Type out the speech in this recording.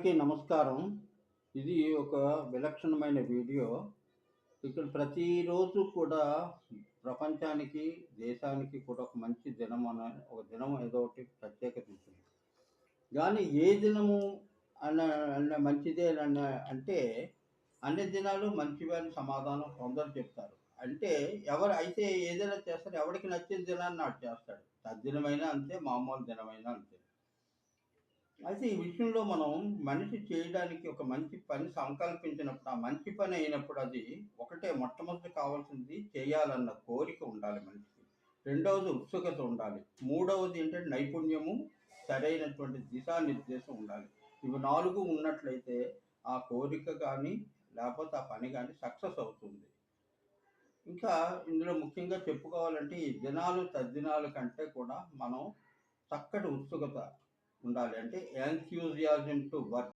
అందరికీ నమస్కారం. ఇది ఒక విలక్షణమైన వీడియో. ఇక్కడ ప్రతిరోజు కూడా ప్రపంచానికి, దేశానికి కూడా ఒక మంచి ఒక దినం ఏదో ఒకటి ప్రత్యేకత ఉంటుంది. గానీ ఏ దినము అన్న అన్న మంచిదేనన్న అంటే అన్ని దినాలు మంచివే అని సమాధానం కొందరు చెప్తారు. అంటే అయితే ఏదైనా చేస్తారు, ఎవడికి నచ్చిన దినాన్ని నాడు చేస్తాడు. తద్దినమైనా అంతే, మామూలు దినమైనా అంతే. అయితే ఈ విషయంలో మనం మనిషి చేయడానికి ఒక మంచి పని సంకల్పించినప్పుడు, ఆ మంచి పని అయినప్పుడు అది ఒకటే మొట్టమొదటి కావాల్సింది చేయాలన్న కోరిక ఉండాలి మనిషికి. రెండవది ఉత్సుకత ఉండాలి. మూడవది ఏంటంటే నైపుణ్యము, సరైనటువంటి దిశానిర్దేశం ఉండాలి. ఇవి 4 ఉన్నట్లయితే ఆ కోరిక గానీ, లేపోతే ఆ పని గానీ సక్సెస్ అవుతుంది. ఇంకా ఇందులో ముఖ్యంగా చెప్పుకోవాలంటే ఈ దినాలు, తద్దినాల కంటే కూడా మనం చక్కటి ఉత్సుకత ఉండాలి. అంటే ఎంథ్యూసియాజం టు వర్క్.